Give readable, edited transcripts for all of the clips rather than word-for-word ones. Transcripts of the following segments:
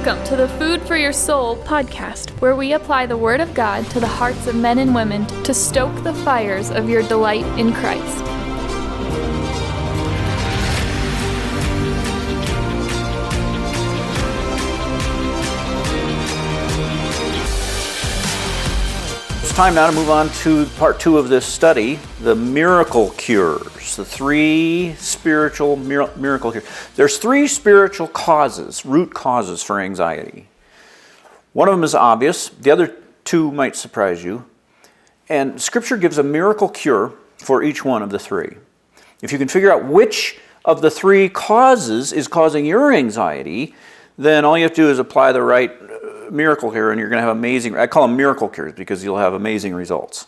Welcome to the Food for Your Soul podcast, where we apply the Word of God to the hearts of men and women to stoke the fires of your delight in Christ. It's time now to move on to part 2 of this study, the miracle cures, the 3 spiritual miracle cures. There's 3 spiritual causes, root causes for anxiety. One of them is obvious, the other 2 might surprise you, and Scripture gives a miracle cure for each one of the 3. If you can figure out which of the 3 causes is causing your anxiety, then all you have to do is apply the right miracle cure, and you're going to have amazing, I call them miracle cures because you'll have amazing results.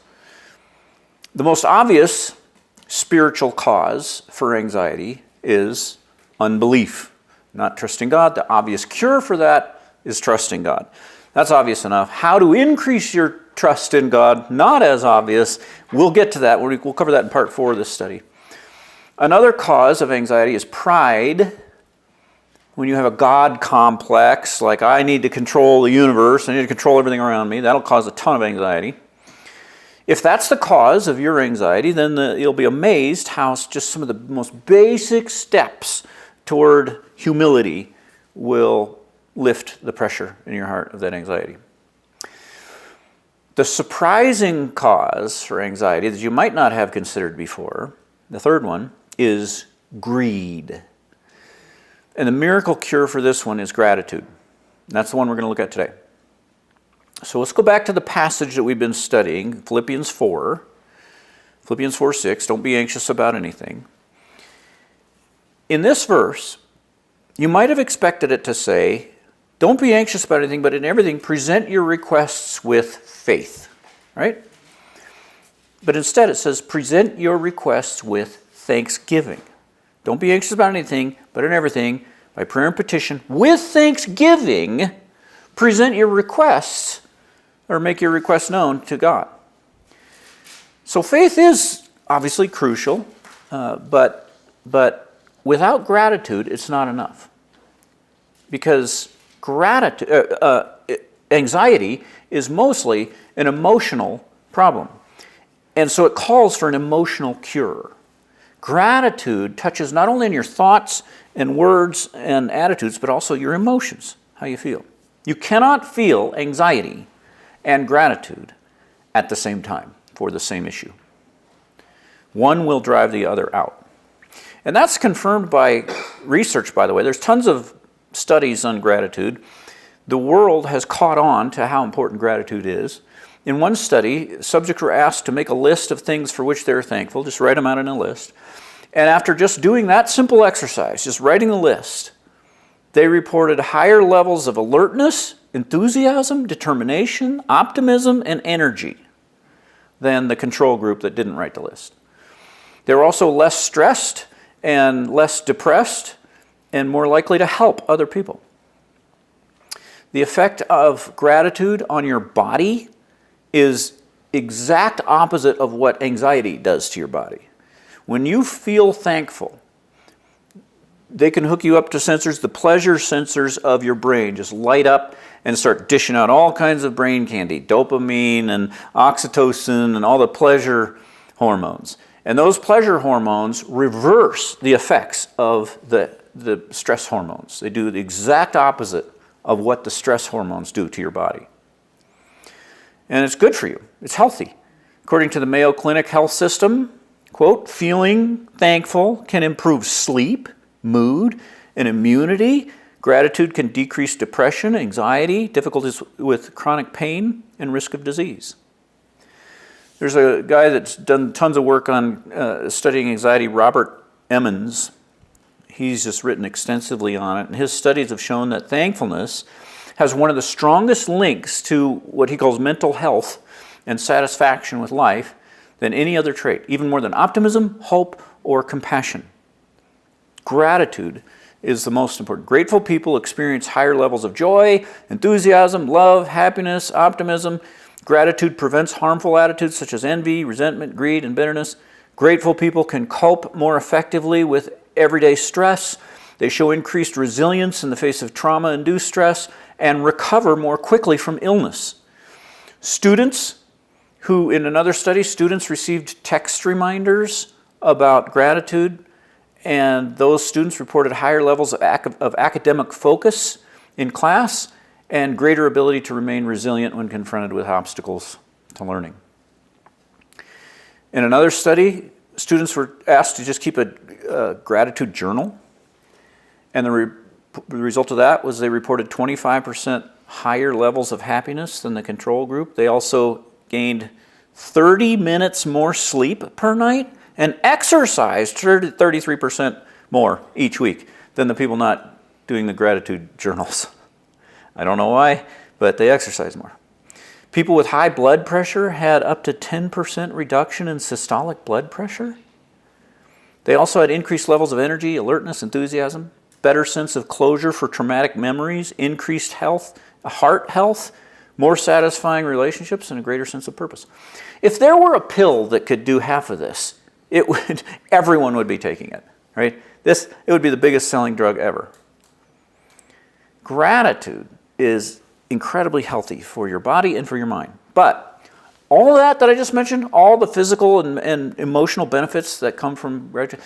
The most obvious spiritual cause for anxiety is unbelief, not trusting God. The obvious cure for that is trusting God. That's obvious enough. How to increase your trust in God, not as obvious. We'll get to that. We'll cover that in part 4 of this study. Another cause of anxiety is pride. When you have a God complex, like I need to control the universe, I need to control everything around me, that'll cause a ton of anxiety. If that's the cause of your anxiety, then you'll be amazed how just some of the most basic steps toward humility will lift the pressure in your heart of that anxiety. The surprising cause for anxiety that you might not have considered before, the third one, is greed. And the miracle cure for this one is gratitude. That's the one we're going to look at today. So let's go back to the passage that we've been studying, Philippians 4:6, don't be anxious about anything. In this verse, you might have expected it to say, don't be anxious about anything, but in everything, present your requests with faith, right? But instead it says, present your requests with thanksgiving. Don't be anxious about anything, but in everything, by prayer and petition, with thanksgiving, present your requests, or make your requests known to God. So faith is obviously crucial, but without gratitude, it's not enough. Because anxiety is mostly an emotional problem. And so it calls for an emotional cure. Gratitude touches not only in your thoughts and words and attitudes, but also your emotions, how you feel. You cannot feel anxiety and gratitude at the same time for the same issue. One will drive the other out. And that's confirmed by research, by the way. There's tons of studies on gratitude. The world has caught on to how important gratitude is. In one study, subjects were asked to make a list of things for which they're thankful, just write them out in a list. And after just doing that simple exercise, just writing the list, they reported higher levels of alertness, enthusiasm, determination, optimism, and energy than the control group that didn't write the list. They were also less stressed and less depressed and more likely to help other people. The effect of gratitude on your body is exact opposite of what anxiety does to your body. When you feel thankful, they can hook you up to sensors, the pleasure sensors of your brain just light up and start dishing out all kinds of brain candy, dopamine and oxytocin and all the pleasure hormones. And those pleasure hormones reverse the effects of the stress hormones. They do the exact opposite of what the stress hormones do to your body. And it's good for you. It's healthy. According to the Mayo Clinic Health System, quote, feeling thankful can improve sleep, mood, and immunity. Gratitude can decrease depression, anxiety, difficulties with chronic pain, and risk of disease. There's a guy that's done tons of work on studying anxiety, Robert Emmons. He's just written extensively on it, and his studies have shown that thankfulness has one of the strongest links to what he calls mental health and satisfaction with life than any other trait, even more than optimism, hope, or compassion. Gratitude is the most important. Grateful people experience higher levels of joy, enthusiasm, love, happiness, optimism. Gratitude prevents harmful attitudes such as envy, resentment, greed, and bitterness. Grateful people can cope more effectively with everyday stress They show increased resilience in the face of trauma-induced stress and recover more quickly from illness. Students who, in another study, students received text reminders about gratitude, and those students reported higher levels of academic focus in class and greater ability to remain resilient when confronted with obstacles to learning. In another study, students were asked to just keep a gratitude journal, and the result of that was they reported 25% higher levels of happiness than the control group. They also gained 30 minutes more sleep per night and exercised 33% more each week than the people not doing the gratitude journals. I don't know why, but they exercise more. People with high blood pressure had up to 10% reduction in systolic blood pressure. They also had increased levels of energy, alertness, enthusiasm, better sense of closure for traumatic memories, increased health, heart health, more satisfying relationships, and a greater sense of purpose. If there were a pill that could do half of this, everyone would be taking it, right? It would be the biggest selling drug ever. Gratitude is incredibly healthy for your body and for your mind. But all of that I just mentioned, all the physical and emotional benefits that come from gratitude,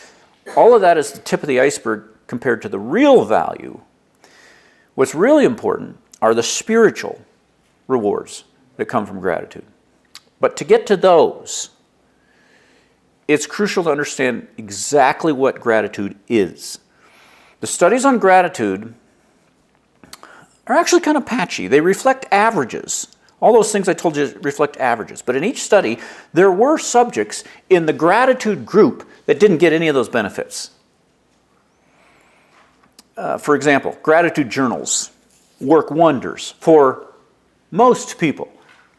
all of that is the tip of the iceberg compared to the real value. What's really important are the spiritual rewards that come from gratitude. But to get to those, it's crucial to understand exactly what gratitude is. The studies on gratitude are actually kind of patchy. They reflect averages. All those things I told you reflect averages. But in each study, there were subjects in the gratitude group that didn't get any of those benefits. For example, gratitude journals work wonders for most people.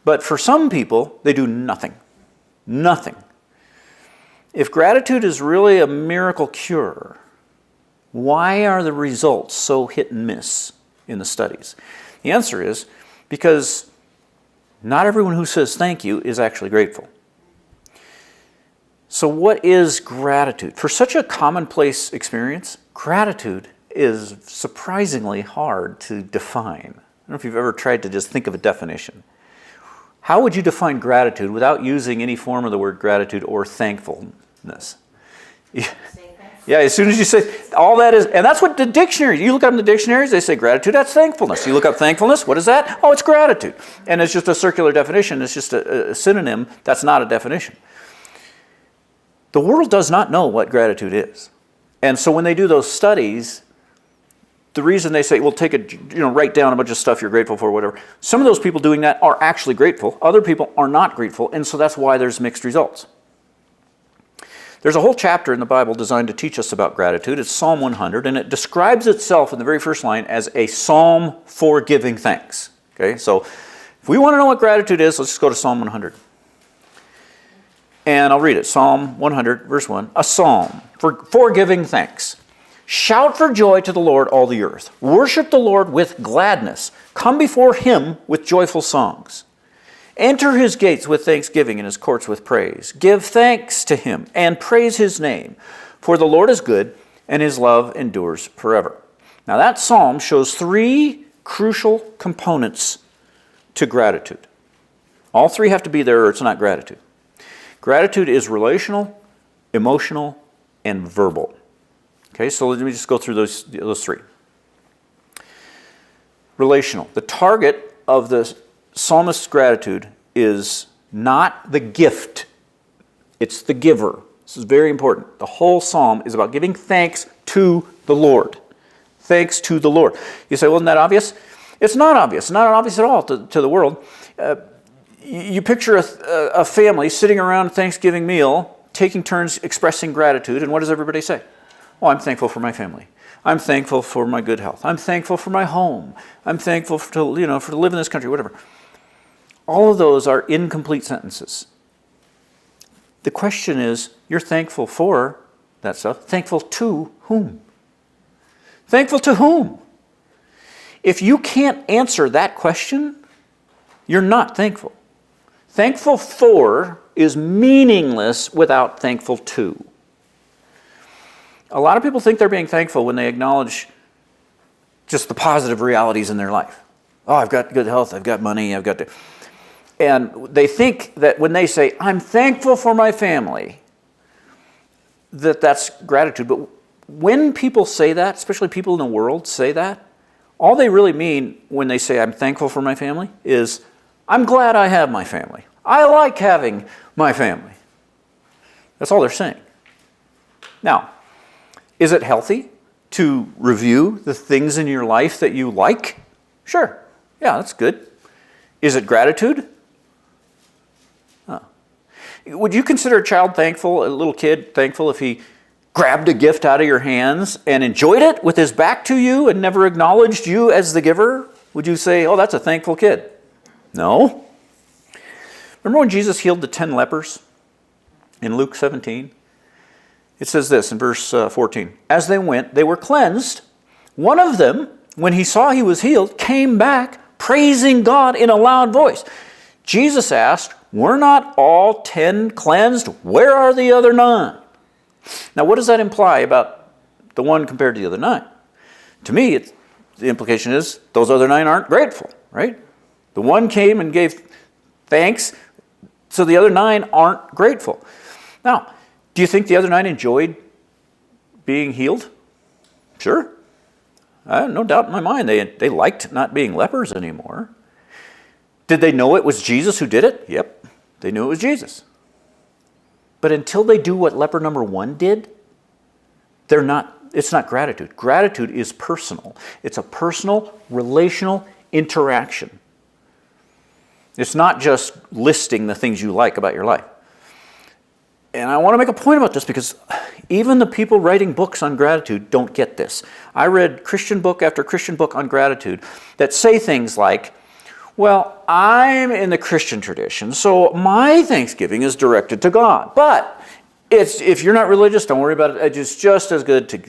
But for some people, they do nothing. Nothing. If gratitude is really a miracle cure, why are the results so hit and miss in the studies? The answer is because not everyone who says thank you is actually grateful. So what is gratitude? For such a commonplace experience, gratitude is surprisingly hard to define. I don't know if you've ever tried to just think of a definition. How would you define gratitude without using any form of the word gratitude or thankfulness? Yeah, as soon as you say, all that is, and that's what the dictionaries, you look up in the dictionaries, they say gratitude, that's thankfulness. You look up thankfulness, what is that? Oh, it's gratitude. And it's just a circular definition, it's just a synonym, that's not a definition. The world does not know what gratitude is. And so when they do those studies, the reason they say, well, write down a bunch of stuff you're grateful for, whatever. Some of those people doing that are actually grateful. Other people are not grateful, and so that's why there's mixed results. There's a whole chapter in the Bible designed to teach us about gratitude. It's Psalm 100, and it describes itself in the very first line as a psalm for giving thanks. Okay, so if we want to know what gratitude is, let's just go to Psalm 100. And I'll read it. Psalm 100, verse 1. A psalm for giving thanks. Shout for joy to the Lord, all the earth. Worship the Lord with gladness. Come before him with joyful songs. Enter his gates with thanksgiving and his courts with praise. Give thanks to him and praise his name. For the Lord is good and his love endures forever. Now that psalm shows three crucial components to gratitude. All three have to be there or it's not gratitude. Gratitude is relational, emotional, and verbal. Okay, so let me just go through those three. Relational. The target of the psalmist's gratitude is not the gift, it's the giver. This is very important. The whole psalm is about giving thanks to the Lord. Thanks to the Lord. You say, well, isn't that obvious? It's not obvious. It's not obvious at all to the world. You picture a family sitting around a Thanksgiving meal, taking turns expressing gratitude, and what does everybody say? Oh, I'm thankful for my family. I'm thankful for my good health. I'm thankful for my home. I'm thankful for to live in this country, whatever. All of those are incomplete sentences. The question is, you're thankful for that stuff. Thankful to whom? Thankful to whom? If you can't answer that question, you're not thankful. Thankful for is meaningless without thankful to. A lot of people think they're being thankful when they acknowledge just the positive realities in their life. Oh, I've got good health, I've got money, and they think that when they say, I'm thankful for my family, that's gratitude. But when people say that, especially people in the world say that, all they really mean when they say, I'm thankful for my family, is, I'm glad I have my family. I like having my family. That's all they're saying. Now, is it healthy to review the things in your life that you like? Sure. Yeah, that's good. Is it gratitude? Would you consider a child thankful, a little kid thankful, if he grabbed a gift out of your hands and enjoyed it with his back to you and never acknowledged you as the giver? Would you say, oh, that's a thankful kid? No. Remember when Jesus healed the 10 lepers in Luke 17? It says this in verse 14. As they went, they were cleansed. One of them, when he saw he was healed, came back praising God in a loud voice. Jesus asked, were not all 10 cleansed? Where are the other 9? Now, what does that imply about the one compared to the other 9? To me, the implication is those other 9 aren't grateful, right? The one came and gave thanks, so the other 9 aren't grateful. Now, do you think the other 9 enjoyed being healed? Sure. I have no doubt in my mind they liked not being lepers anymore. Did they know it was Jesus who did it? Yep, they knew it was Jesus. But until they do what leper number 1 did, it's not gratitude. Gratitude is personal. It's a personal, relational interaction. It's not just listing the things you like about your life. And I want to make a point about this because even the people writing books on gratitude don't get this. I read Christian book after Christian book on gratitude that say things like, well, I'm in the Christian tradition, so my thanksgiving is directed to God. But if you're not religious, don't worry about it. It's just as good to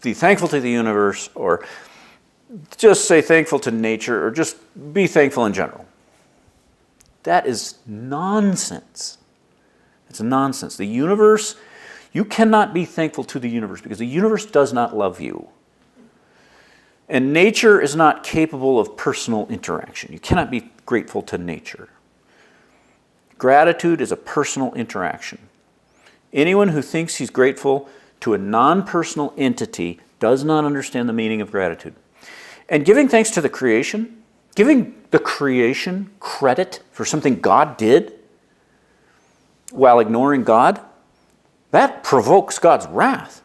be thankful to the universe, or just say thankful to nature, or just be thankful in general. That is nonsense. It's nonsense. The universe, you cannot be thankful to the universe because the universe does not love you. And nature is not capable of personal interaction. You cannot be grateful to nature. Gratitude is a personal interaction. Anyone who thinks he's grateful to a non-personal entity does not understand the meaning of gratitude. And giving thanks to the creation, giving the creation credit for something God did while ignoring God, that provokes God's wrath.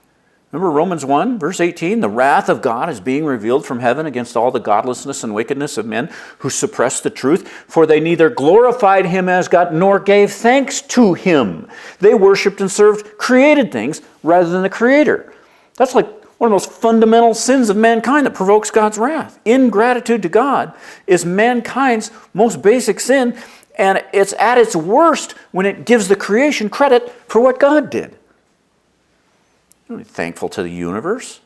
Remember Romans 1, verse 18? The wrath of God is being revealed from heaven against all the godlessness and wickedness of men who suppress the truth, for they neither glorified him as God nor gave thanks to him. They worshipped and served created things rather than the Creator. That's like one of the most fundamental sins of mankind that provokes God's wrath. Ingratitude to God is mankind's most basic sin, and it's at its worst when it gives the creation credit for what God did. You're thankful to the universe.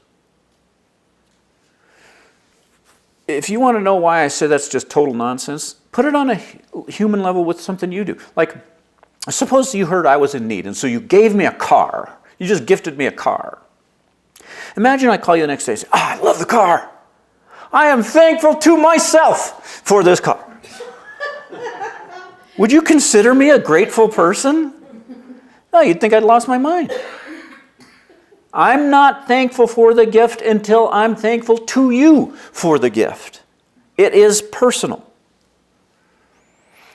If you want to know why I say that's just total nonsense, put it on a human level with something you do. Like, suppose you heard I was in need, and so you gave me a car. You just gifted me a car. Imagine I call you the next day and say, I love the car. I am thankful to myself for this car. Would you consider me a grateful person? No, you'd think I'd lost my mind. I'm not thankful for the gift until I'm thankful to you for the gift. It is personal.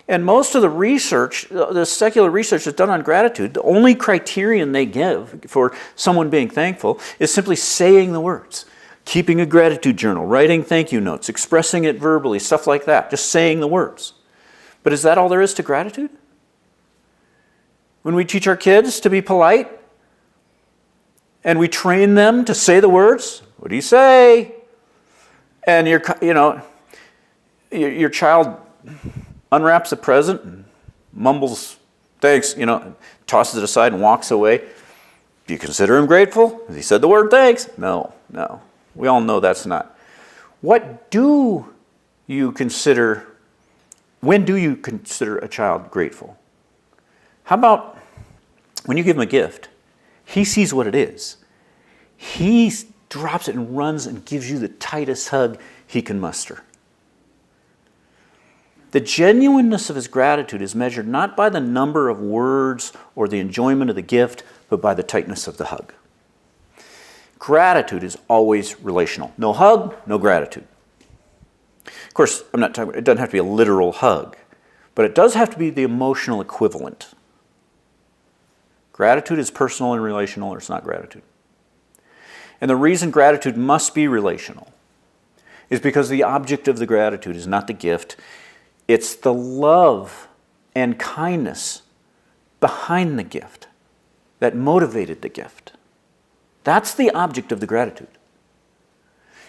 And most of the research, the secular research that's done on gratitude, the only criterion they give for someone being thankful is simply saying the words, keeping a gratitude journal, writing thank you notes, expressing it verbally, stuff like that, just saying the words. But is that all there is to gratitude? When we teach our kids to be polite, and we train them to say the words, what do you say? And your child unwraps a present and mumbles, thanks, tosses it aside and walks away. Do you consider him grateful? Has he said the word thanks? No. We all know that's not. What do you consider, when do you consider a child grateful? How about when you give him a gift? He sees what it is. he drops it and runs and gives you the tightest hug he can muster. The genuineness of his gratitude is measured not by the number of words or the enjoyment of the gift, but by the tightness of the hug. Gratitude is always relational. No hug, no gratitude. Of course, I'm not talking, it doesn't have to be a literal hug, but it does have to be the emotional equivalent. Gratitude is personal and relational, or it's not gratitude. And the reason gratitude must be relational is because the object of the gratitude is not the gift, it's the love and kindness behind the gift that motivated the gift. That's the object of the gratitude.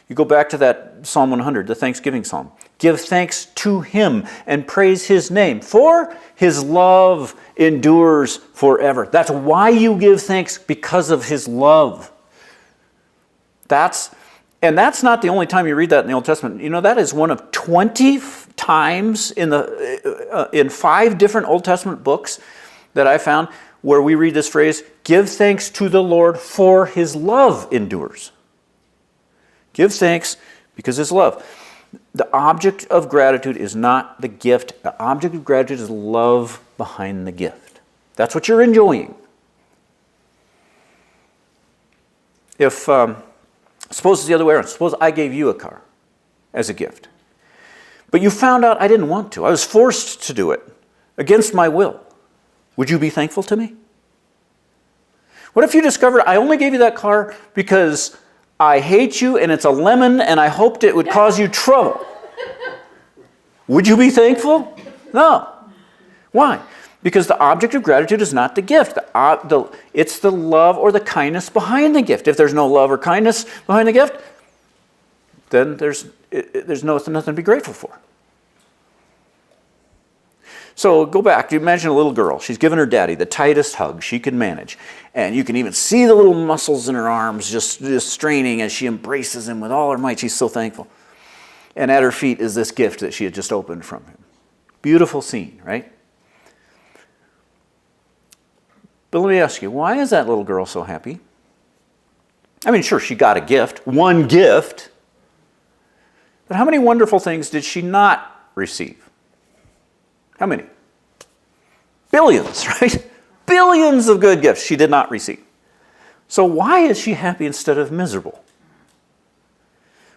You go back to that Psalm 100, the Thanksgiving Psalm. Give thanks to him and praise his name, for his love endures forever. That's why you give thanks, because of his love. That's not the only time you read that in the Old Testament. You know, that is one of 20 times in 5 different Old Testament books that I found where we read this phrase, give thanks to the Lord for his love endures. Give thanks because his love. The object of gratitude is not the gift. The object of gratitude is love behind the gift. That's what you're enjoying. If, suppose it's the other way around. Suppose I gave you a car as a gift. But you found out I didn't want to. I was forced to do it against my will. Would you be thankful to me? What if you discovered I only gave you that car because I hate you and it's a lemon and I hoped it would cause you trouble? Would you be thankful? No. Why? Because the object of gratitude is not the gift. It's the love or the kindness behind the gift. If there's no love or kindness behind the gift, then there's nothing to be grateful for. So go back. You imagine a little girl. She's giving her daddy the tightest hug she can manage. And you can even see the little muscles in her arms just straining as she embraces him with all her might. She's so thankful. And at her feet is this gift that she had just opened from him. Beautiful scene, right? But let me ask you, why is that little girl so happy? I mean, sure, she got a gift, one gift. But how many wonderful things did she not receive? How many? Billions, right? Billions of good gifts she did not receive. So why is she happy instead of miserable?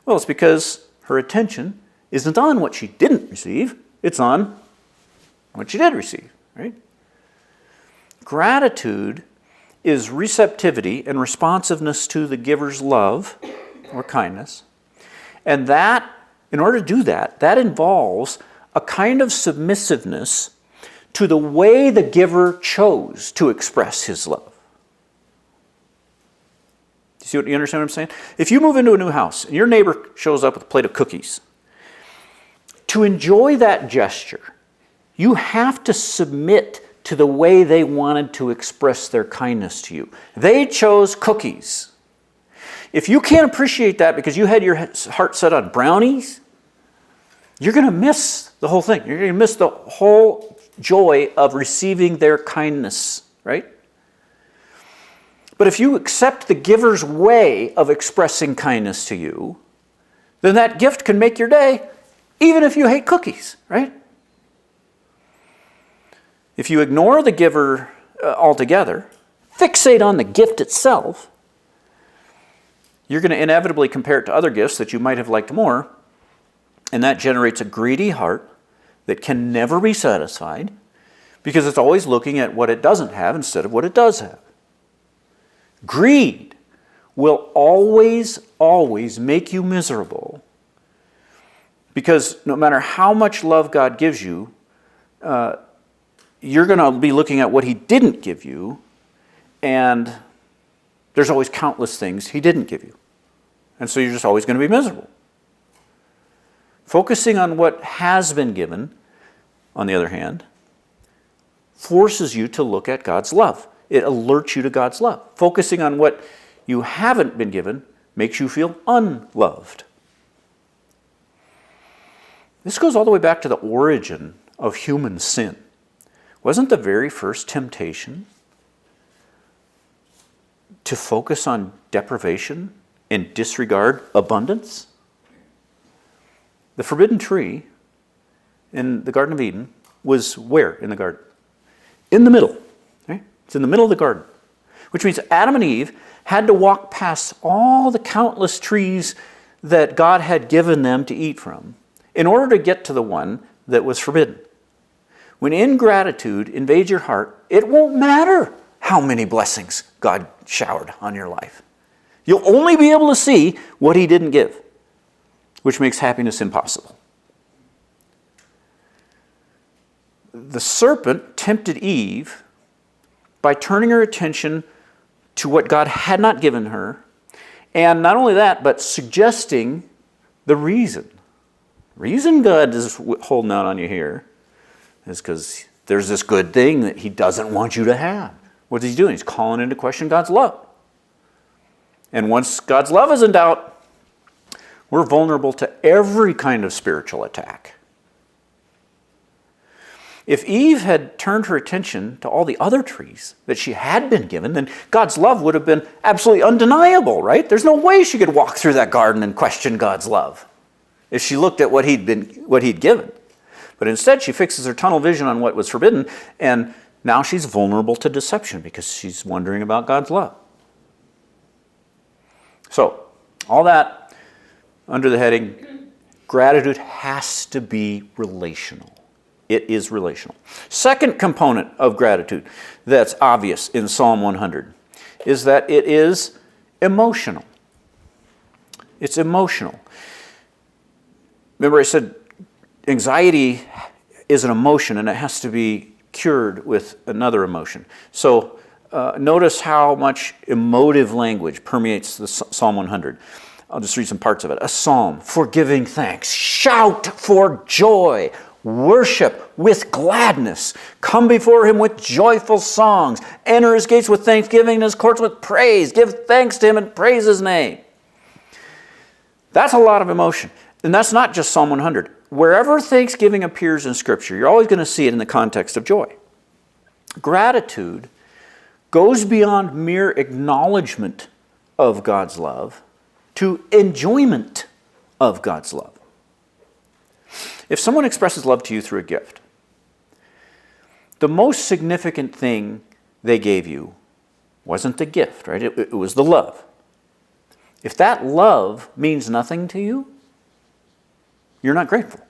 Well, it's because her attention isn't on what she didn't receive. It's on what she did receive, right? Gratitude is receptivity and responsiveness to the giver's love or kindness. And that, in order to do that, that involves a kind of submissiveness to the way the giver chose to express his love. You understand what I'm saying? If you move into a new house and your neighbor shows up with a plate of cookies, to enjoy that gesture, you have to submit to the way they wanted to express their kindness to you. They chose cookies. If you can't appreciate that because you had your heart set on brownies, you're going to miss the whole thing. You're going to miss the whole joy of receiving their kindness, right? But if you accept the giver's way of expressing kindness to you, then that gift can make your day, even if you hate cookies, right? If you ignore the giver altogether, fixate on the gift itself, you're going to inevitably compare it to other gifts that you might have liked more, and that generates a greedy heart that can never be satisfied because it's always looking at what it doesn't have instead of what it does have. Greed will always, always make you miserable because no matter how much love God gives you, you're going to be looking at what he didn't give you, and there's always countless things he didn't give you. And so you're just always going to be miserable. Focusing on what has been given, on the other hand, forces you to look at God's love. It alerts you to God's love. Focusing on what you haven't been given makes you feel unloved. This goes all the way back to the origin of human sin. Wasn't the very first temptation to focus on deprivation and disregard abundance? The forbidden tree in the Garden of Eden was where in the garden? In the middle. Right? It's in the middle of the garden, which means Adam and Eve had to walk past all the countless trees that God had given them to eat from in order to get to the one that was forbidden. When ingratitude invades your heart, it won't matter how many blessings God showered on your life. You'll only be able to see what He didn't give, which makes happiness impossible. The serpent tempted Eve by turning her attention to what God had not given her, and not only that, but suggesting the reason God is holding out on you here is because there's this good thing that He doesn't want you to have. What's He doing? He's calling into question God's love. And once God's love is in doubt, we're vulnerable to every kind of spiritual attack. If Eve had turned her attention to all the other trees that she had been given, then God's love would have been absolutely undeniable, right? There's no way she could walk through that garden and question God's love if she looked at what he'd given. But instead, she fixes her tunnel vision on what was forbidden, and now she's vulnerable to deception because she's wondering about God's love. So, all that under the heading, gratitude has to be relational. It is relational. Second component of gratitude that's obvious in Psalm 100 is that it is emotional. It's emotional. Remember I said anxiety is an emotion and it has to be cured with another emotion. So notice how much emotive language permeates the Psalm 100. I'll just read some parts of it. A psalm for giving thanks. Shout for joy. Worship with gladness. Come before Him with joyful songs. Enter His gates with thanksgiving and His courts with praise. Give thanks to Him and praise His name. That's a lot of emotion. And that's not just Psalm 100. Wherever thanksgiving appears in Scripture, you're always going to see it in the context of joy. Gratitude goes beyond mere acknowledgement of God's love to enjoyment of God's love. If someone expresses love to you through a gift, the most significant thing they gave you wasn't the gift, right? It was the love. If that love means nothing to you, you're not grateful.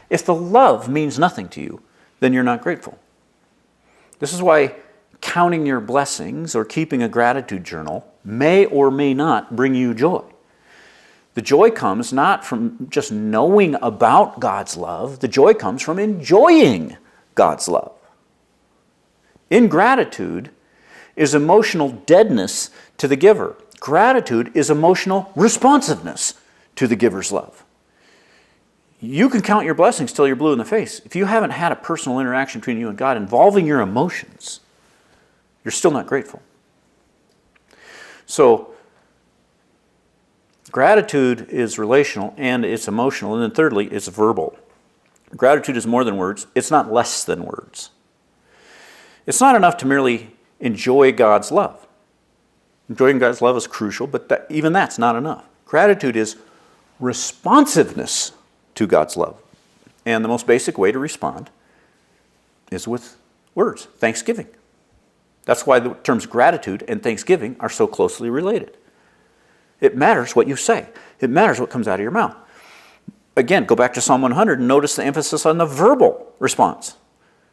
If the love means nothing to you, then you're not grateful. This is why counting your blessings or keeping a gratitude journal may or may not bring you joy. The joy comes not from just knowing about God's love. The joy comes from enjoying God's love. Ingratitude is emotional deadness to the giver. Gratitude is emotional responsiveness to the giver's love. You can count your blessings till you're blue in the face. If you haven't had a personal interaction between you and God involving your emotions, you're still not grateful. So, gratitude is relational and it's emotional. And then thirdly, it's verbal. Gratitude is more than words. It's not less than words. It's not enough to merely enjoy God's love. Enjoying God's love is crucial, but even that's not enough. Gratitude is responsiveness to God's love. And the most basic way to respond is with words, thanksgiving. That's why the terms gratitude and thanksgiving are so closely related. It matters what you say. It matters what comes out of your mouth. Again, go back to Psalm 100 and notice the emphasis on the verbal response.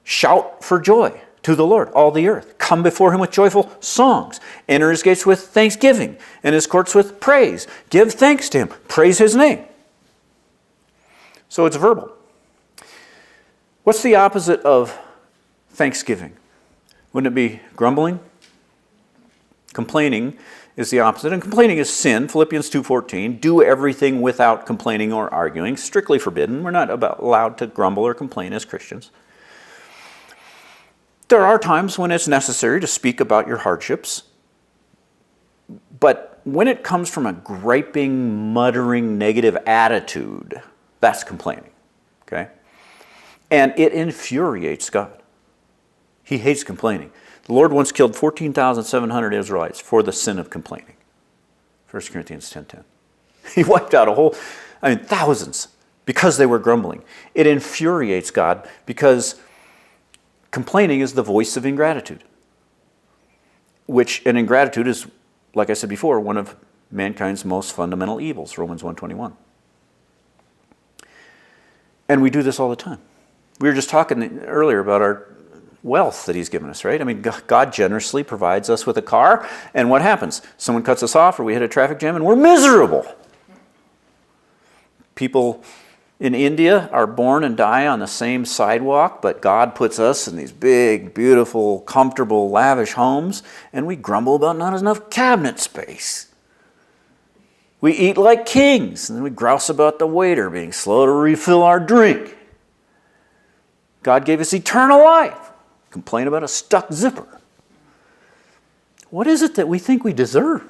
Shout for joy to the Lord, all the earth. Come before Him with joyful songs. Enter His gates with thanksgiving and His courts with praise. Give thanks to Him. Praise His name. So it's verbal. What's the opposite of thanksgiving? Wouldn't it be grumbling? Complaining is the opposite. And complaining is sin. Philippians 2:14. Do everything without complaining or arguing. Strictly forbidden. We're not allowed to grumble or complain as Christians. There are times when it's necessary to speak about your hardships. But when it comes from a griping, muttering, negative attitude, that's complaining. Okay? And it infuriates God. He hates complaining. The Lord once killed 14,700 Israelites for the sin of complaining. 1 Corinthians 10:10. He wiped out thousands because they were grumbling. It infuriates God because complaining is the voice of ingratitude. And ingratitude is, like I said before, one of mankind's most fundamental evils, Romans 1:21. And we do this all the time. We were just talking earlier about our wealth that he's given us, right? I mean, God generously provides us with a car, and what happens? Someone cuts us off or we hit a traffic jam and we're miserable. People in India are born and die on the same sidewalk, but God puts us in these big, beautiful, comfortable, lavish homes, and we grumble about not enough cabinet space. We eat like kings, and then we grouse about the waiter being slow to refill our drink. God gave us eternal life. Complain about a stuck zipper. What is it that we think we deserve?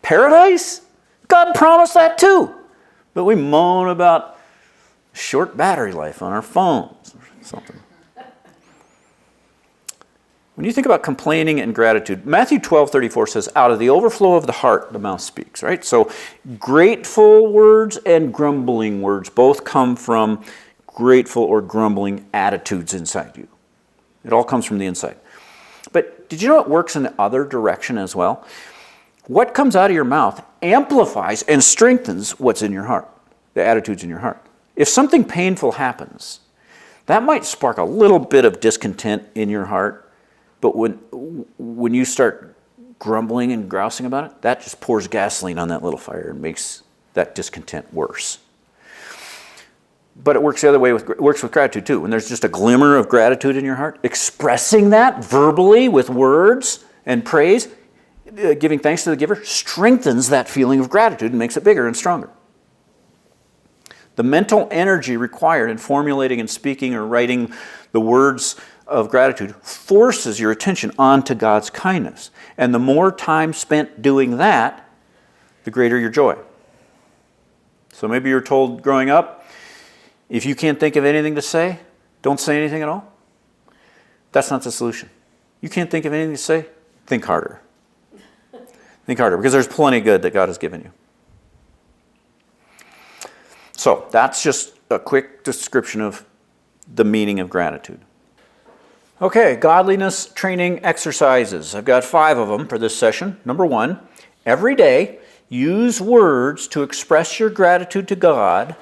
Paradise? God promised that too. But we moan about short battery life on our phones or something. When you think about complaining and gratitude, Matthew 12:34 says, out of the overflow of the heart, the mouth speaks, right? So grateful words and grumbling words both come from grateful or grumbling attitudes inside you. It all comes from the inside. But did you know it works in the other direction as well? What comes out of your mouth amplifies and strengthens what's in your heart, the attitudes in your heart. If something painful happens, that might spark a little bit of discontent in your heart, but when you start grumbling and grousing about it, that just pours gasoline on that little fire and makes that discontent worse. But it works the other way. Works with gratitude too. When there's just a glimmer of gratitude in your heart, expressing that verbally with words and praise, giving thanks to the giver, strengthens that feeling of gratitude and makes it bigger and stronger. The mental energy required in formulating and speaking or writing the words of gratitude forces your attention onto God's kindness. And the more time spent doing that, the greater your joy. So maybe you're told growing up, if you can't think of anything to say, don't say anything at all. That's not the solution. You can't think of anything to say? Think harder. Think harder, because there's plenty good that God has given you. So that's just a quick description of the meaning of gratitude. Okay, godliness training exercises. I've got 5 of them for this session. Number 1, every day use words to express your gratitude to God,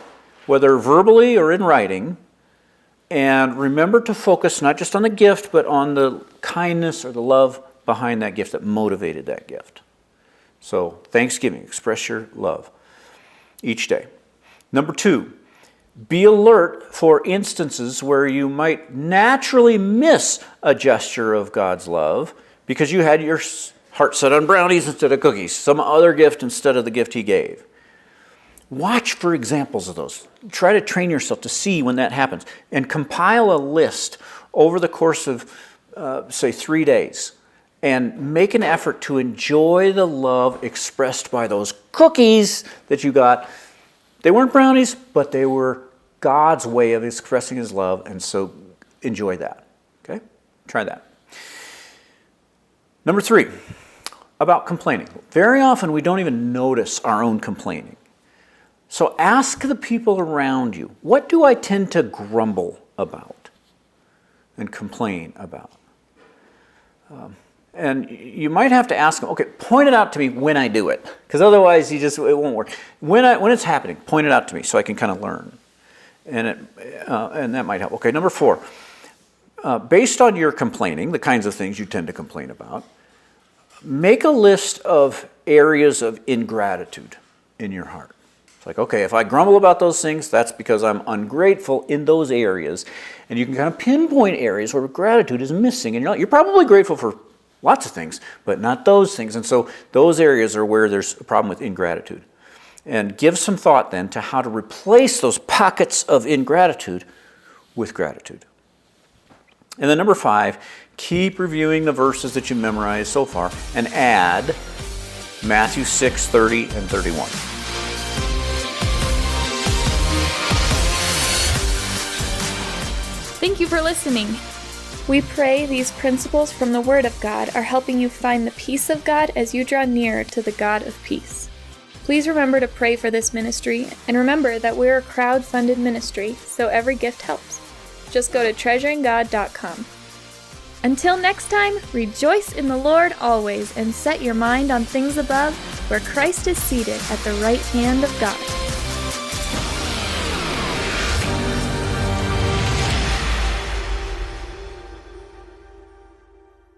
whether verbally or in writing, and remember to focus not just on the gift, but on the kindness or the love behind that gift that motivated that gift. So, Thanksgiving, express your love each day. Number 2, be alert for instances where you might naturally miss a gesture of God's love because you had your heart set on brownies instead of cookies, some other gift instead of the gift He gave. Watch for examples of those. Try to train yourself to see when that happens. And compile a list over the course of, say, 3 days. And make an effort to enjoy the love expressed by those cookies that you got. They weren't brownies, but they were God's way of expressing His love. And so enjoy that. Okay? Try that. Number 3, about complaining. Very often we don't even notice our own complaining. So ask the people around you, what do I tend to grumble about and complain about? And you might have to ask them, okay, point it out to me when I do it, because otherwise it won't work. When it's happening, point it out to me so I can kind of learn, and that might help. Okay, number 4, based on your complaining, the kinds of things you tend to complain about, make a list of areas of ingratitude in your heart. Like, okay, if I grumble about those things, that's because I'm ungrateful in those areas. And you can kind of pinpoint areas where gratitude is missing. And you're probably grateful for lots of things, but not those things. And so those areas are where there's a problem with ingratitude. And give some thought then to how to replace those pockets of ingratitude with gratitude. And then number 5, keep reviewing the verses that you memorized so far and add Matthew 6:30 and 31. Thank you for listening. We pray these principles from the Word of God are helping you find the peace of God as you draw nearer to the God of peace. Please remember to pray for this ministry, and remember that we're a crowd-funded ministry, so every gift helps. Just go to treasuringgod.com. Until next time, rejoice in the Lord always, and set your mind on things above, where Christ is seated at the right hand of God.